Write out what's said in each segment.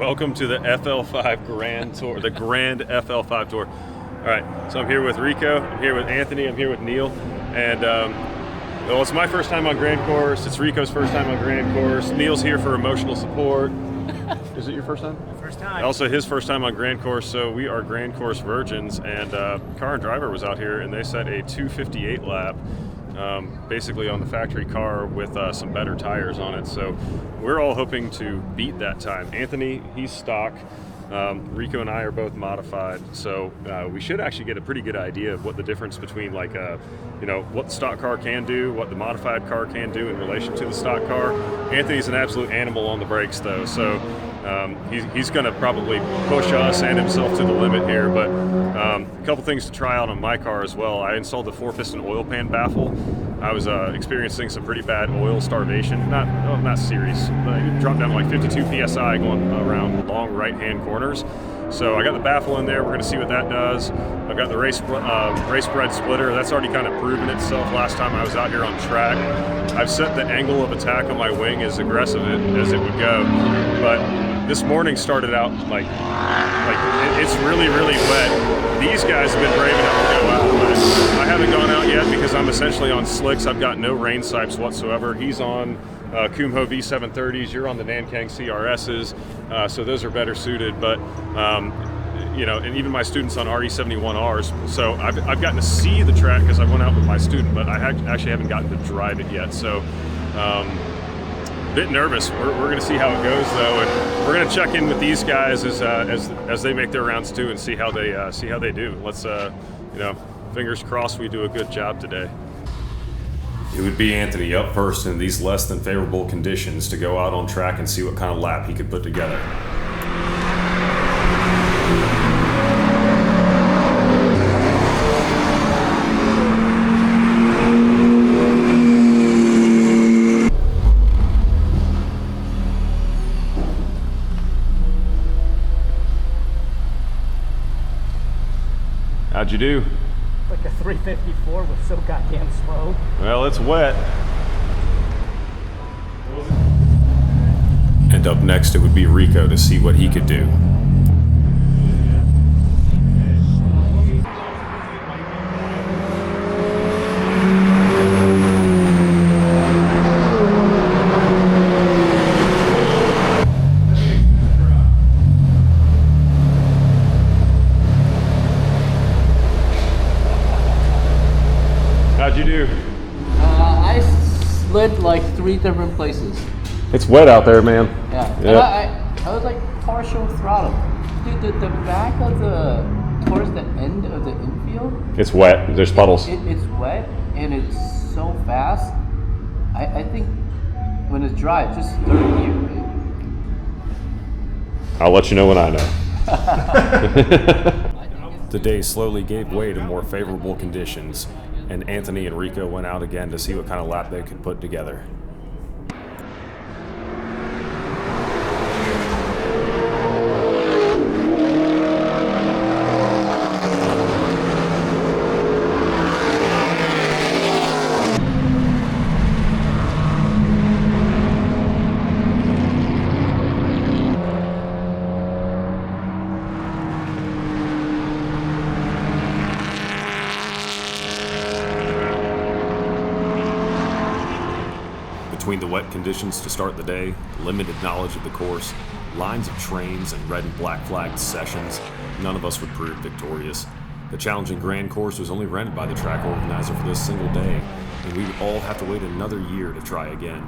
Welcome to the FL5 Grand Tour, the Grand FL5 Tour. All right, so I'm here with Rico, I'm here with Anthony, I'm here with Neil, and well, it's my first time on Grand Course, it's Rico's first time on Grand Course, Neil's here for emotional support. Is it your first time? First time. Also his first time on Grand Course, so we are Grand Course virgins, and Car and Driver was out here and they set a 258 lap. Basically on the factory car with some better tires on it, so we're all hoping to beat that time. Anthony, he's stock. Rico and I are both modified, so we should actually get a pretty good idea of what the difference between what the stock car can do, what the modified car can do in relation to the stock car. Anthony's an absolute animal on the brakes though, so he's going to probably push us and himself to the limit here, but a couple things to try out on my car as well. I installed the 4-piston oil pan baffle. I was experiencing some pretty bad oil starvation, not serious, but it dropped down to like 52 PSI going around long right-hand corners. So I got the baffle in there, we're going to see what that does. I've got the RaceBred Splitter, that's already kind of proven itself last time I was out here on track. I've set the angle of attack on my wing as aggressive as it would go, but this morning started out like it's really wet. These guys have been brave enough to go out, but I haven't gone out yet because I'm essentially on slicks. I've got no rain sipes whatsoever. He's on Kumho V730s, you're on the Nankang CRSs, so those are better suited, but and even my students on RE71Rs, so I've gotten to see the track because I went out with my student, but I actually haven't gotten to drive it yet, so bit nervous. We're going to see how it goes though, and we're going to check in with these guys as they make their rounds too and see how they do. Let's fingers crossed we do a good job today. It would be Anthony up first in these less than favorable conditions to go out on track and see what kind of lap he could put together. How'd you do? Like a 354 was so goddamn slow. Well, it's wet. And up next it would be Rico to see what he could do. How'd you do? I slid like 3 different places. It's wet out there, man. Yeah. Yep. I was like partial throttle. Dude, the back of towards the end of the infield. It's wet. There's puddles. It's wet and it's so fast. I think when it's dry, it's just third gear. Right? I'll let you know when I know. The day slowly gave way to more favorable conditions, and Anthony and Rico went out again to see what kind of lap they could put together. Between the wet conditions to start the day, limited knowledge of the course, lines of trains and red and black flagged sessions, none of us would prove victorious. The challenging Grand Course was only rented by the track organizer for this single day, and we would all have to wait another year to try again.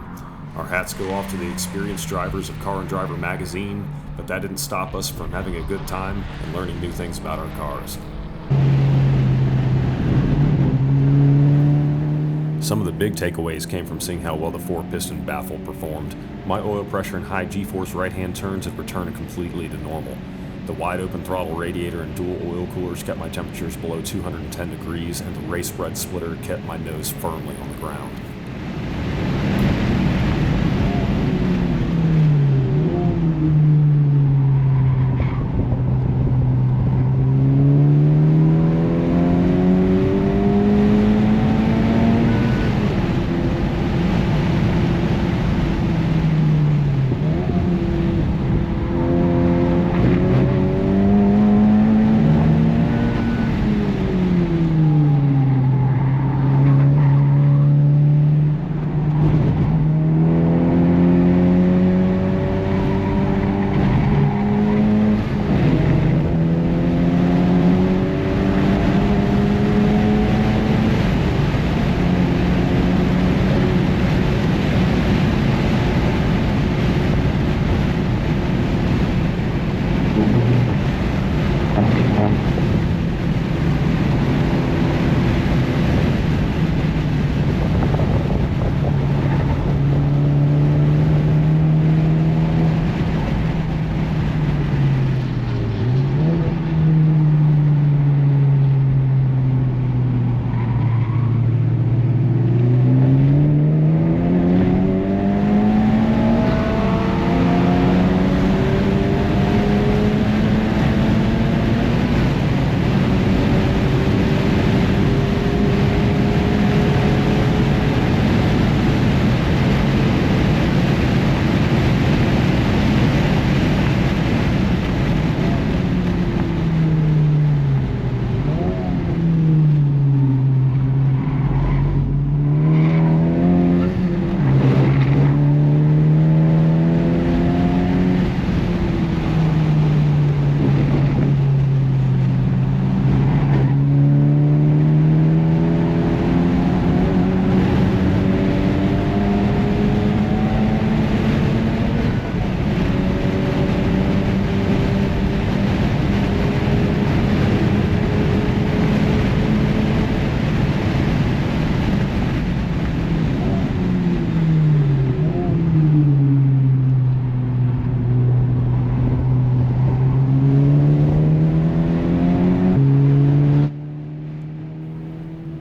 Our hats go off to the experienced drivers of Car and Driver magazine, but that didn't stop us from having a good time and learning new things about our cars. Some of the big takeaways came from seeing how well the 4-piston baffle performed. My oil pressure and high G-force right-hand turns had returned completely to normal. The wide-open throttle radiator and dual oil coolers kept my temperatures below 210 degrees, and the RaceBred Splitter kept my nose firmly on the ground.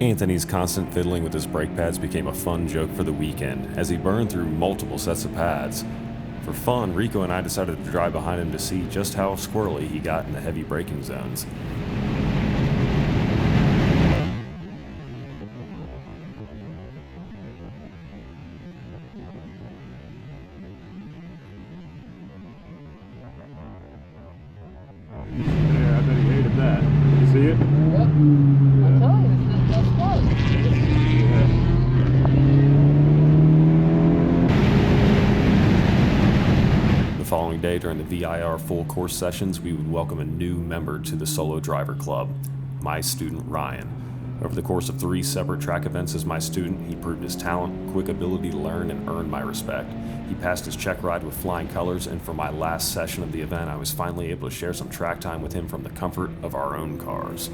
Anthony's constant fiddling with his brake pads became a fun joke for the weekend as he burned through multiple sets of pads. For fun, Rico and I decided to drive behind him to see just how squirrely he got in the heavy braking zones. Yeah, I bet he hated that. You see it? Yep. I'm telling you, it's the best part. The following day, during the VIR full course sessions, we would welcome a new member to the Solo Driver Club, my student Ryan. Over the course of 3 separate track events as my student, he proved his talent, quick ability to learn, and earned my respect. He passed his check ride with flying colors, and for my last session of the event, I was finally able to share some track time with him from the comfort of our own cars.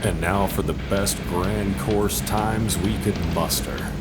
And now for the best grand course times we could muster.